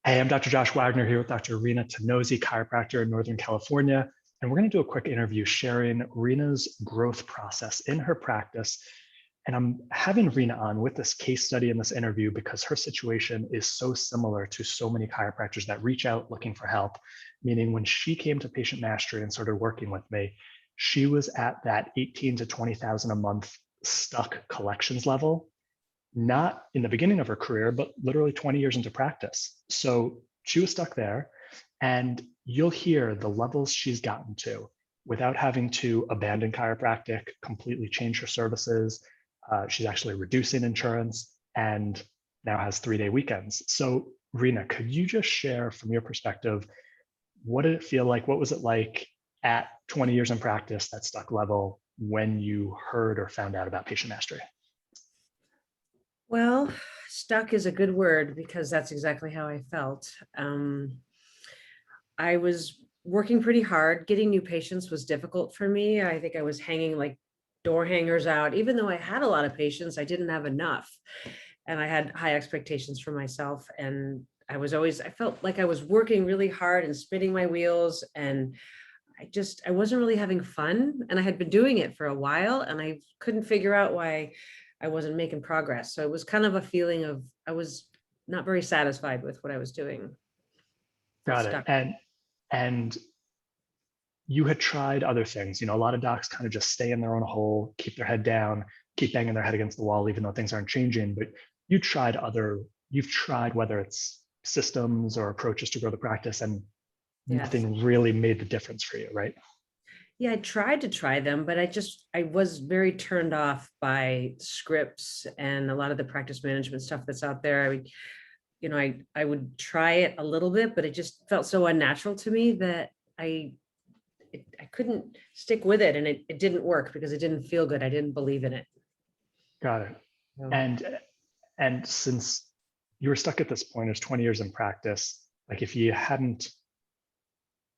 Hey, I'm Dr. Josh Wagner here with Dr. Rina Tinozzi, chiropractor in Northern California. And we're going to do a quick interview sharing Rina's growth process in her practice. And I'm having Rina on with this case study in this interview because her situation is so similar to so many chiropractors that reach out looking for help. Meaning when she came to Patient Mastery and started working with me, she was at that 18 to 20,000 a month stuck collections level, not in the beginning of her career, but literally 20 years into practice. So she was stuck there, and you'll hear the levels she's gotten to without having to abandon chiropractic, completely change her services. She's actually reducing insurance and now has 3-day weekends. So Rina, could you just share from your perspective, what did it feel like? What was it like at 20 years in practice, that stuck level, when you heard or found out about Patient Mastery? Well, stuck is a good word because that's exactly how I felt. I was working pretty hard. Getting new patients was difficult for me. I think I was hanging like door hangers out. Even though I had a lot of patients, I didn't have enough. And I had high expectations for myself. And I felt like I was working really hard and spinning my wheels. And I wasn't really having fun. And I had been doing it for a while and I couldn't figure out why I wasn't making progress. So it was kind of a feeling of, I was not very satisfied with what I was doing. Felt Got it. stuck. And you had tried other things. A lot of docs kind of just stay in their own hole, keep their head down, keep banging their head against the wall, even though things aren't changing. But you've tried whether it's systems or approaches to grow the practice, and Yes. nothing really made the difference for you, right? Yeah, I tried to try them, but I was very turned off by scripts and a lot of the practice management stuff that's out there. I would try it a little bit, but it just felt so unnatural to me that I couldn't stick with it, and it didn't work because it didn't feel good. I didn't believe in it. Got it. So, And since you were stuck at this point, it's 20 years in practice, like if you hadn't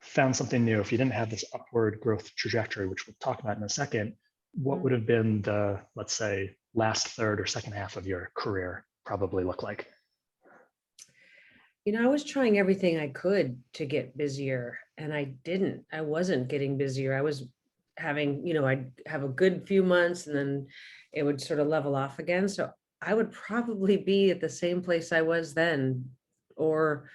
found something new, if you didn't have this upward growth trajectory, which we'll talk about in a second, what would have been the, let's say, last third or second half of your career probably look like? I was trying everything I could to get busier, and I wasn't getting busier. I was I'd have a good few months and then it would sort of level off again. So I would probably be at the same place I was then, or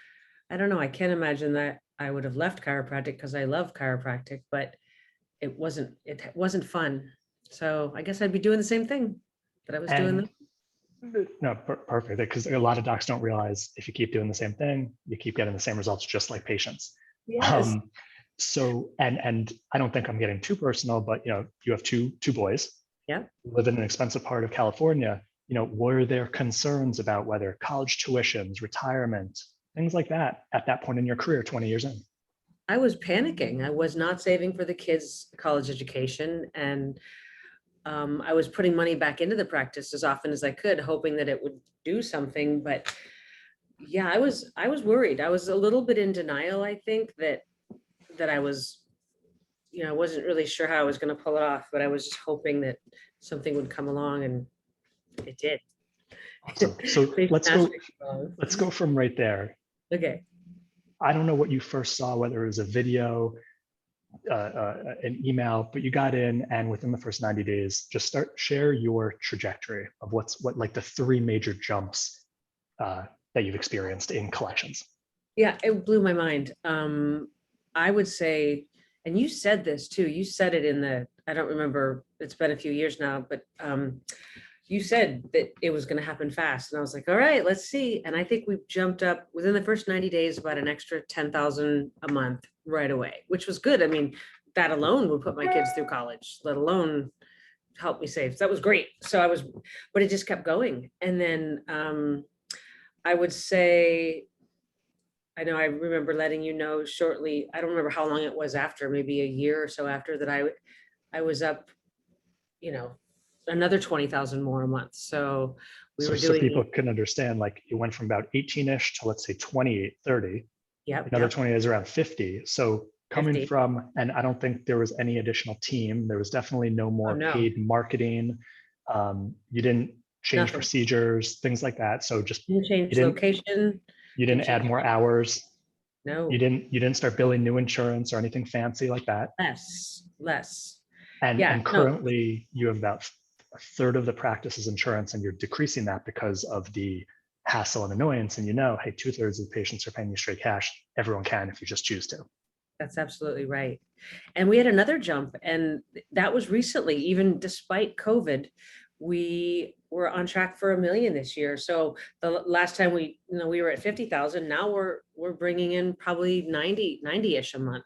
I don't know. I can't imagine that I would have left chiropractic because I love chiropractic, but it wasn't fun. So I guess I'd be doing the same thing that I was doing. And no, perfect. Because a lot of docs don't realize if you keep doing the same thing, you keep getting the same results, just like patients. Yes. Um, so, and I don't think I'm getting too personal, but you have two boys, Yeah. live in an expensive part of California. Were there concerns about whether college tuitions, retirement, things like that at that point in your career, 20 years in? I was panicking. I was not saving for the kids' college education, and I was putting money back into the practice as often as I could, hoping that it would do something. But yeah, I was worried. I was a little bit in denial. I think that I was, I wasn't really sure how I was going to pull it off, but I was just hoping that something would come along, and it did. Awesome. So Please let's ask go. me along. Let's go from right there. Okay. I don't know what you first saw, whether it was a video, an email, but you got in, and within the first 90 days, just share your trajectory of what like the three major jumps that you've experienced in collections. Yeah, it blew my mind. I would say, and you said this too, you said it I don't remember, it's been a few years now, but you said that it was going to happen fast. And I was like, all right, let's see. And I think we've jumped up within the first 90 days about an extra 10,000 a month right away, which was good. I mean, that alone would put my kids through college, let alone help me save. So that was great. But it just kept going. And then I would say, I know I remember letting you know shortly, I don't remember how long it was after, maybe a year or so after that I was up, you know, another 20,000 more a month. So we So were so people doing, can understand, like you went from about 18-ish to, let's say, 28, 30. yep, Another yep, 20 is around 50. So coming 50. from, and I don't think there was any additional team. There was definitely no Oh, more no, paid marketing. You didn't change nothing. procedures, things like that. So just, Didn't you change didn't, location. You It didn't add changed. more hours. No, You didn't start billing new insurance or anything fancy like that. less. Yeah, And no, currently you have about a third of the practice is insurance, and you're decreasing that because of the hassle and annoyance. And hey, 2/3 of the patients are paying you straight cash. Everyone can if you just choose to. that's absolutely right. And we had another jump, and that was recently, even despite COVID, we were on track for 1 million this year. So the last time we were at 50,000. Now we're bringing in probably 90-ish a month,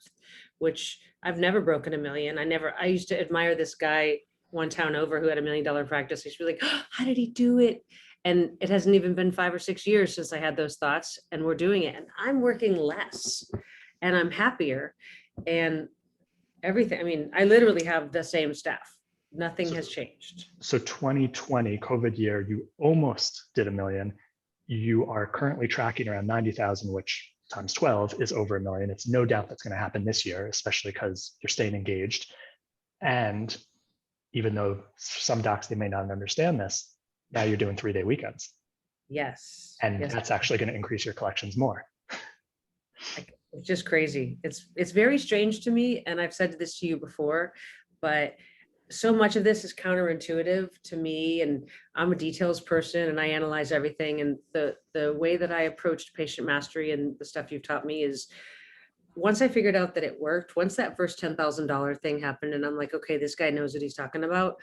which I've never broken 1 million. I used to admire this guy one town over who had $1 million practice. I used to be like, oh, how did he do it? And it hasn't even been 5 or 6 years since I had those thoughts, and we're doing it. And I'm working less and I'm happier, and everything. I mean, I literally have the same staff. Nothing So, has changed. so 2020 COVID year, you almost did 1 million. You are currently tracking around 90,000, which times 12 is over 1 million. It's no doubt that's going to happen this year, especially because you're staying engaged. And even though some docs, they may not understand this, now you're doing 3-day weekends. Yes. And Yes. that's actually going to increase your collections more. It's just crazy. It's very strange to me. And I've said this to you before, but so much of this is counterintuitive to me, and I'm a details person and I analyze everything. And the way that I approached patient mastery and the stuff you've taught me is, once I figured out that it worked, once that first $10,000 thing happened, and I'm like, okay, this guy knows what he's talking about.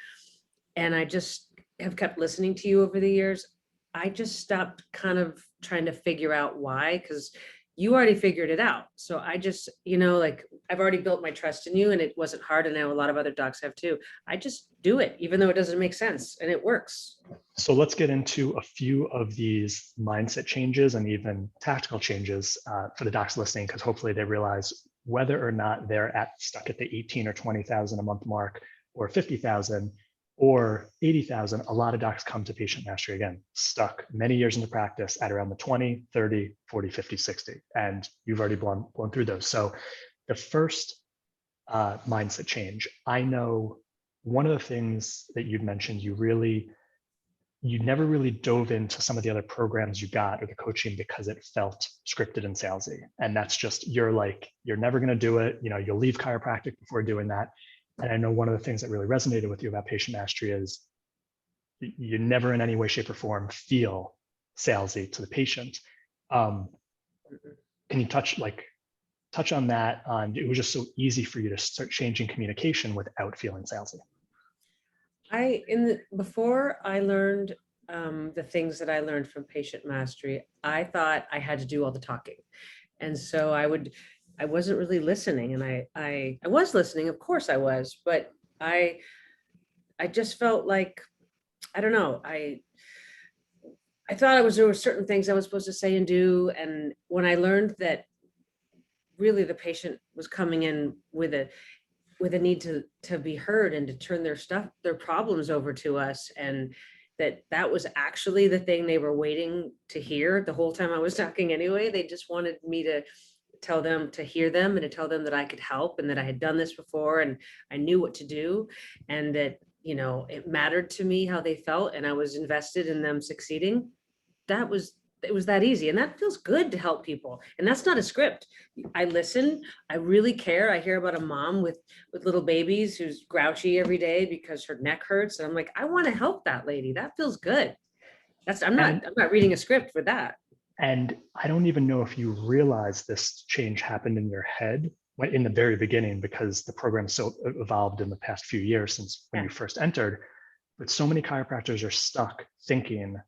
And I just have kept listening to you over the years. I just stopped kind of trying to figure out why, because you already figured it out. So I just, like, I've already built my trust in you, and it wasn't hard. And now a lot of other docs have too. I just do it, even though it doesn't make sense, and it works. So let's get into a few of these mindset changes and even tactical changes for the docs listening, because hopefully they realize whether or not they're stuck at the 18 or 20,000 a month mark, or 50,000 or 80,000. A lot of docs come to patient mastery again, stuck many years into practice at around the 20, 30, 40, 50, 60. And you've already blown through those. So the first mindset change, I know one of the things that you'd mentioned, you never really dove into some of the other programs you got or the coaching because it felt scripted and salesy. And that's just, you're never going to do it. You'll leave chiropractic before doing that. And I know one of the things that really resonated with you about patient mastery is you never in any way, shape, or form feel salesy to the patient. Can you touch on that? It was just so easy for you to start changing communication without feeling salesy. Before I learned the things that I learned from patient mastery, I thought I had to do all the talking. And so I wasn't really listening, and I was listening, of course I was, but I just felt like, I don't know, I thought there were certain things I was supposed to say and do. And when I learned that really the patient was coming in with a need to be heard and to turn their problems over to us, and that was actually the thing they were waiting to hear the whole time I was talking anyway. They just wanted me to tell them, to hear them, and to tell them that I could help, and that I had done this before and I knew what to do, and that, it mattered to me how they felt, and I was invested in them succeeding. It was that easy, and that feels good to help people. And that's not a script. I listen, I really care. I hear about a mom with little babies who's grouchy every day because her neck hurts, and I'm like, I want to help that lady. That feels good. I'm not reading a script for that. And I don't even know if you realize this change happened in your head in the very beginning, because the program so evolved in the past few years since when you first entered. But so many chiropractors are stuck thinking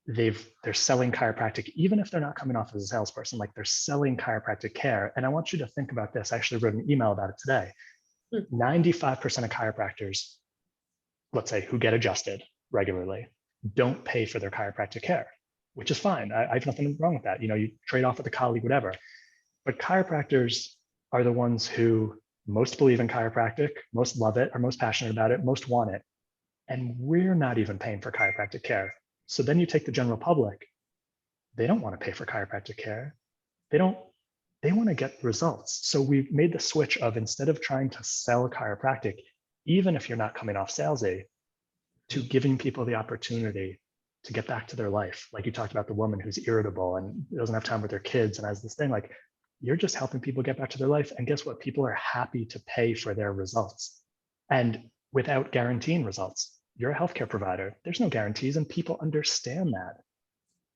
they're selling chiropractic, even if they're not coming off as a salesperson, like they're selling chiropractic care. And I want you to think about this. I actually wrote an email about it today. 95% of chiropractors, let's say, who get adjusted regularly, don't pay for their chiropractic care, which is fine. I have nothing wrong with that. You trade off with a colleague, whatever. But chiropractors are the ones who most believe in chiropractic, most love it, are most passionate about it, most want it. And we're not even paying for chiropractic care. So then you take the general public, they don't want to pay for chiropractic care. They want to get results. So we've made the switch of, instead of trying to sell chiropractic, even if you're not coming off salesy, to giving people the opportunity to get back to their life. Like you talked about the woman who's irritable and doesn't have time with their kids and has this thing, like you're just helping people get back to their life. And guess what? People are happy to pay for their results. And without guaranteeing results, you're a healthcare provider. There's no guarantees and people understand that.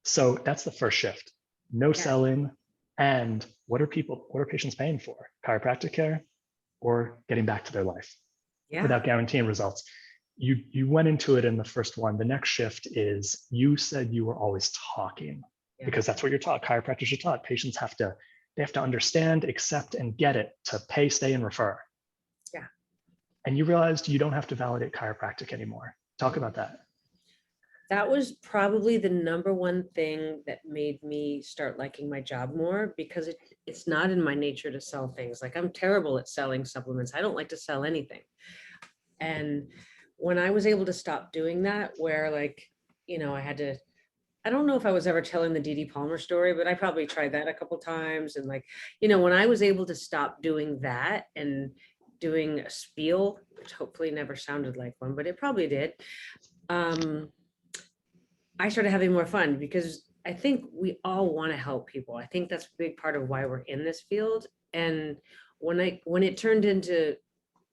So that's the first shift. No selling. And what are patients paying for? Chiropractic care or getting back to their life without guaranteeing results. You went into it in the first one. The next shift is you said you were always talking because that's what you're taught. Chiropractors are taught. Patients have to understand, accept, and get it to pay, stay, and refer. Yeah. And you realized you don't have to validate chiropractic anymore. Talk about that. That was probably the number one thing that made me start liking my job more, because it's not in my nature to sell things. Like I'm terrible at selling supplements. I don't like to sell anything. And when I was able to stop doing that, where like, you know, I don't know if I was ever telling the Dee Dee Palmer story, but I probably tried that a couple times. And like, you know, when I was able to stop doing that and doing a spiel, which hopefully never sounded like one, but it probably did. I started having more fun, because I think we all want to help people. I think that's a big part of why we're in this field. And when it turned into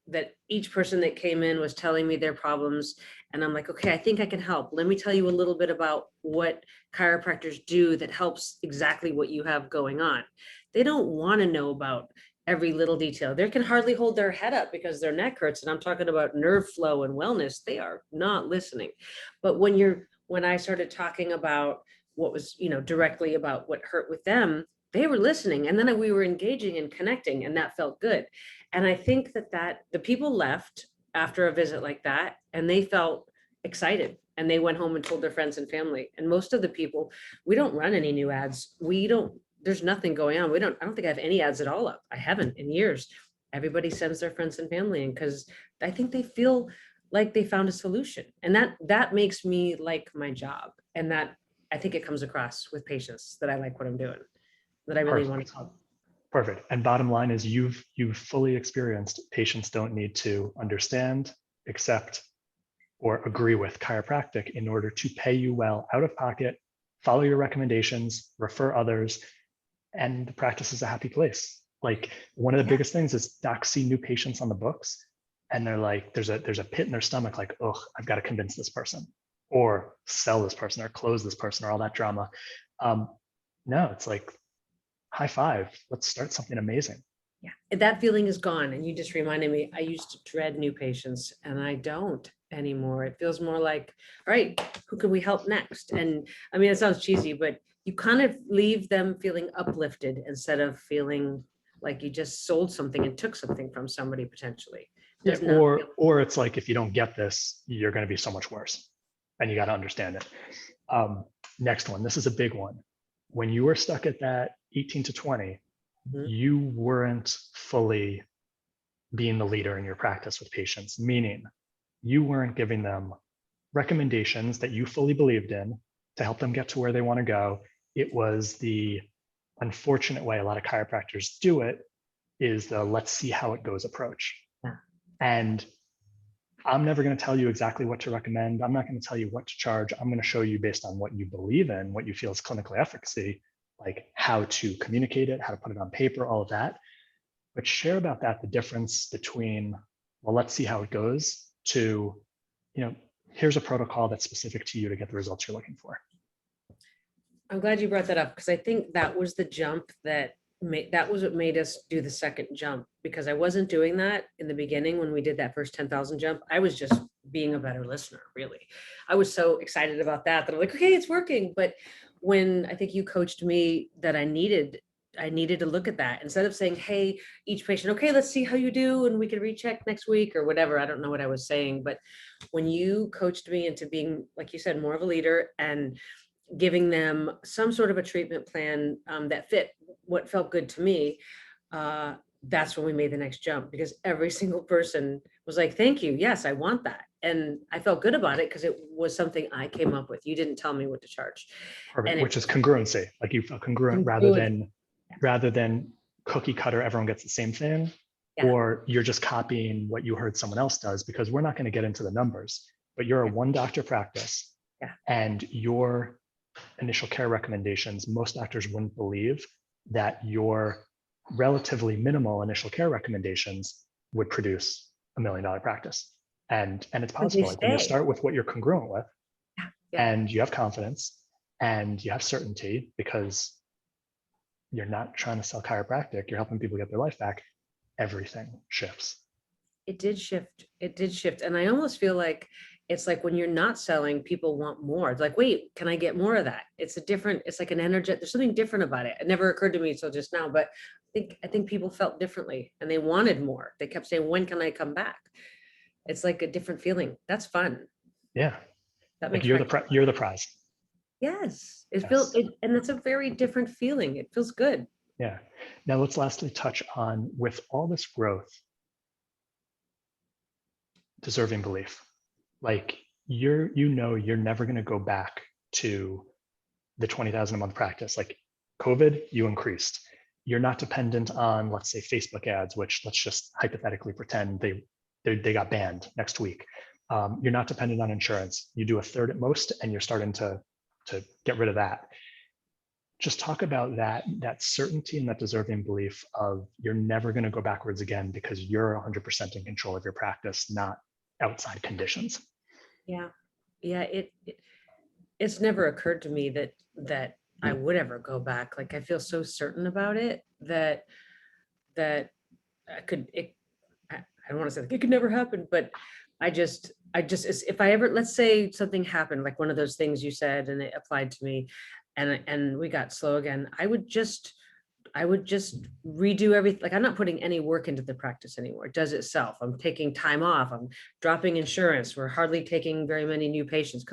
that each person that came in was telling me their problems, and I'm like, okay, I think I can help. Let me tell you a little bit about what chiropractors do that helps exactly what you have going on. They don't want to know about every little detail. They can hardly hold their head up because their neck hurts. And I'm talking about nerve flow and wellness. They are not listening. But when I started talking about what was, you know, directly about what hurt with them, they were listening. And then we were engaging and connecting, and that felt good. And I think that the people left after a visit like that, and they felt excited, and they went home and told their friends and family. And most of the people, we don't run any new ads. There's nothing going on. I don't think I have any ads at all up. I haven't in years. Everybody sends their friends and family in, because I think they feel like they found a solution. And that makes me like my job. And that, I think it comes across with patients that I like what I'm doing, that I really want to help. Perfect. And bottom line is you've fully experienced patients don't need to understand, accept, or agree with chiropractic in order to pay you well out of pocket, follow your recommendations, refer others, and the practice is a happy place. Like one of the biggest things is docs see new patients on the books and they're like, there's a pit in their stomach, like, oh, I've got to convince this person or sell this person or close this person or all that drama. No, it's like, high five, let's start something amazing. Yeah, that feeling is gone. And you just reminded me, I used to dread new patients, and I don't anymore. It feels more like, all right, who can we help next? And I mean, it sounds cheesy, but you kind of leave them feeling uplifted instead of feeling like you just sold something and took something from somebody potentially. Yeah, or it's like, if you don't get this, you're going to be so much worse, and you got to understand it. Next one, this is a big one. When you were stuck at that 18 to 20, you weren't fully being the leader in your practice with patients, meaning you weren't giving them recommendations that you fully believed in to help them get to where they want to go. It was the unfortunate way a lot of chiropractors do it, is the let's see how it goes approach. Yeah. And I'm never going to tell you exactly what to recommend. I'm not going to tell you what to charge. I'm going to show you based on what you believe in, what you feel is clinical efficacy, like how to communicate it, how to put it on paper, all of that. But share about that, the difference between, well, let's see how it goes, to, you know, here's a protocol that's specific to you to get the results you're looking for. I'm glad you brought that up, because I think that was the jump that was what made us do the second jump, because I wasn't doing that in the beginning. When we did that first 10,000 jump, I was just being a better listener. Really, I was so excited about that I'm like, okay, it's working. But when I think you coached me that I needed to look at that, instead of saying, hey, each patient, okay, let's see how you do and we can recheck next week or whatever. I don't know what I was saying, but when you coached me into being, like you said, more of a leader and giving them some sort of a treatment plan that fit what felt good to me, that's when we made the next jump, because every single person was like, thank you. Yes, I want that. And I felt good about it because it was something I came up with. You didn't tell me what to charge. Perfect. Which is congruency. Like you felt congruent rather than cookie cutter, everyone gets the same thing, or you're just copying what you heard someone else does, because we're not going to get into the numbers, but you're a one doctor practice Yeah. And your initial care recommendations, most doctors wouldn't believe that your relatively minimal initial care recommendations would produce $1 million practice. And it's But they possible. Like when you stay. start with what you're congruent with, Yeah. Yeah. and you have confidence and you have certainty because you're not trying to sell chiropractic, you're helping people get their life back, everything shifts. It did shift. It did shift. And I almost feel like it's like when you're not selling, people want more. It's like, wait, can I get more of that? It's a different, it's like an energy. There's something different about it. It never occurred to me until just now, but I think people felt differently and they wanted more. They kept saying, when can I come back? It's like a different feeling. That's fun. Yeah. That Like makes you're the prize. yes. It feels Yes. it, and it's a very different feeling. It feels good. Yeah. Now let's lastly touch on, with all this growth, deserving belief. Like you're never going to go back to the 20,000 a month practice. Like COVID, you increased. You're not dependent on, let's say, Facebook ads, which let's just hypothetically pretend they got banned next week. You're not dependent on insurance. You do a third at most, and you're starting to get rid of that. Just talk about that certainty and that deserving belief of you're never going to go backwards again because you're 100% in control of your practice, not outside conditions. Yeah. Yeah. It's never occurred to me that I would ever go back. Like I feel so certain about it that I could I don't want to say like, it could never happen, but if I ever, let's say something happened, like one of those things you said and it applied to me and we got slow again, I would just redo everything. Like I'm not putting any work into the practice anymore. It does itself. I'm taking time off. I'm dropping insurance. We're hardly taking very many new patients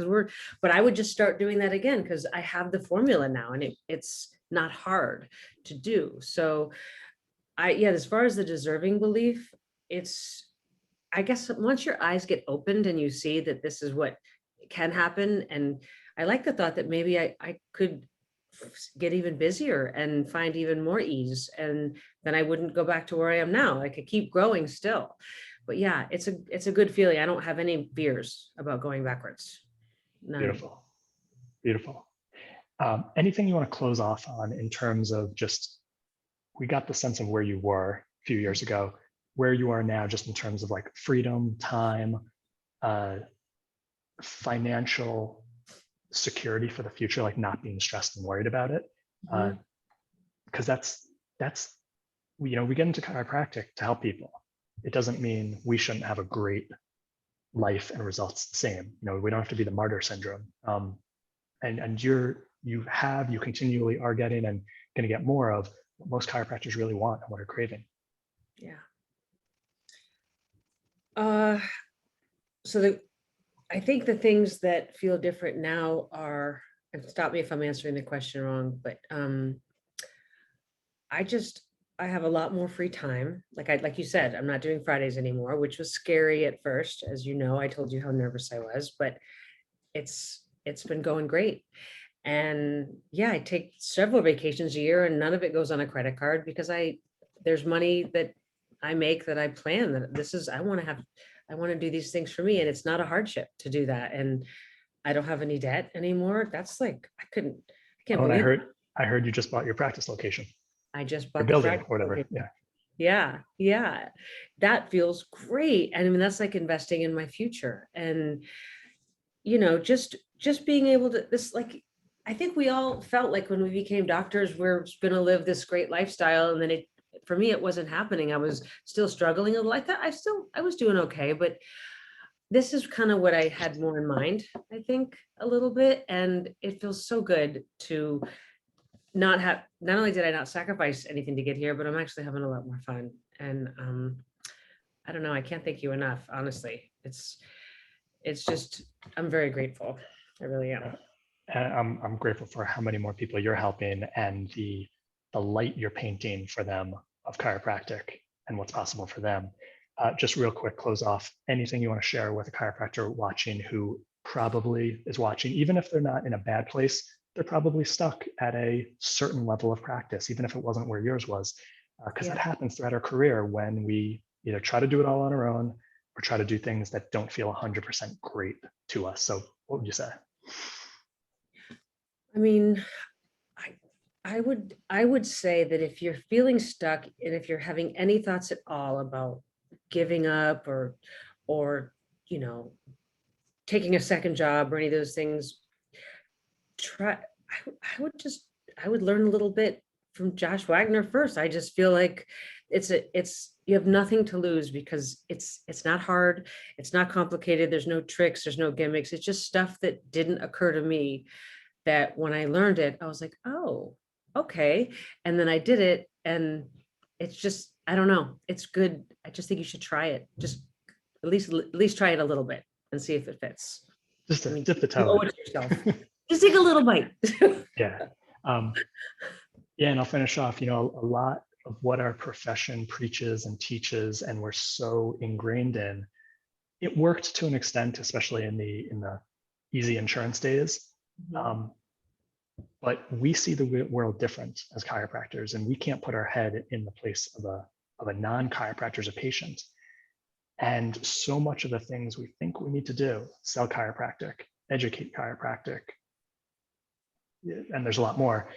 but I would just start doing that again because I have the formula now and it's not hard to do. So yeah, as far as the deserving belief, I guess once your eyes get opened and you see that this is what can happen, and I like the thought that maybe I could get even busier and find even more ease, and then I wouldn't go back to where I am now. I could keep growing still. But yeah, it's a good feeling. I don't have any fears about going backwards. None. Beautiful. Beautiful. Anything you want to close off on in terms of just, we got the sense of where you were a few years ago, where you are now, just in terms of like freedom, time, financial security for the future, like not being stressed and worried about it. Because that's, we get into chiropractic to help people. It doesn't mean we shouldn't have a great life and results the same. We don't have to be the martyr syndrome. And you continually are getting and going to get more of what most chiropractors really want and what are craving. Yeah. I think the things that feel different now are, and stop me if I'm answering the question wrong, but I have a lot more free time. Like you said, I'm not doing Fridays anymore, which was scary at first. As you know, I told you how nervous I was, but it's been going great. And yeah, I take several vacations a year and none of it goes on a credit card because there's money that I make that I plan that I want to do these things for me. And it's not a hardship to do that. And I don't have any debt anymore. That's like, I can't And believe I heard you just bought your practice location. I just Your bought the building practice or whatever. location. Yeah. Yeah. Yeah. That feels great. And I mean, that's like investing in my future. And, just being able to, I think we all felt like when we became doctors, we're going to live this great lifestyle. And then for me, it wasn't happening. I was still struggling a little. I thought I was doing okay, but this is kind of what I had more in mind, I think, a little bit. And it feels so good to not only did I not sacrifice anything to get here, but I'm actually having a lot more fun. And I don't know, I can't thank you enough, honestly. It's just, I'm very grateful. I really am. And I'm grateful for how many more people you're helping and the light you're painting for them of chiropractic and what's possible for them. Just real quick, close off, anything you want to share with a chiropractor watching who probably is watching, even if they're not in a bad place, they're probably stuck at a certain level of practice, even if it wasn't where yours was, because that happens throughout our career when we either try to do it all on our own or try to do things that don't feel 100% great to us. So what would you say? I mean, I would say that if you're feeling stuck and if you're having any thoughts at all about giving up or, you know, taking a second job or any of those things, try, I would just, I would learn a little bit from Josh Wagner first. I just feel like you have nothing to lose because it's not hard. It's not complicated. There's no tricks. There's no gimmicks. It's just stuff that didn't occur to me that when I learned it, I was like, oh, okay. And then I did it. And it's just, I don't know. It's good. I just think you should try it. Just at least try it a little bit and see if it fits. Just I to mean, dip the you toe owe it to yourself. Just take a little bite. Yeah. Yeah, and I'll finish off, a lot of what our profession preaches and teaches, and we're so ingrained in, it worked to an extent, especially in the easy insurance days. But we see the world different as chiropractors, and we can't put our head in the place of a non-chiropractor as a patient. And so much of the things we think we need to do, sell chiropractic, educate chiropractic, and there's a lot more,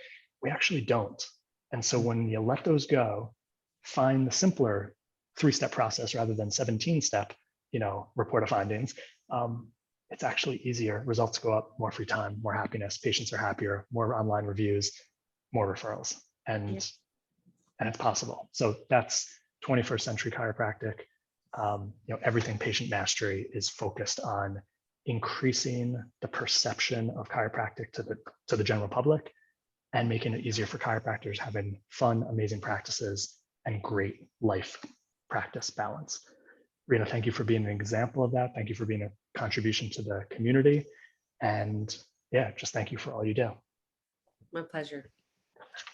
we actually don't. And so when you let those go, find the simpler 3-step process rather than 17-step, report of findings. It's actually easier. Results go up, more free time, more happiness, patients are happier, more online reviews, more referrals, and it's possible. So that's 21st century chiropractic. Everything patient mastery is focused on increasing the perception of chiropractic to the general public and making it easier for chiropractors having fun, amazing practices and great life practice balance. Rina, thank you for being an example of that. Thank you for being a contribution to the community. And just thank you for all you do. My pleasure.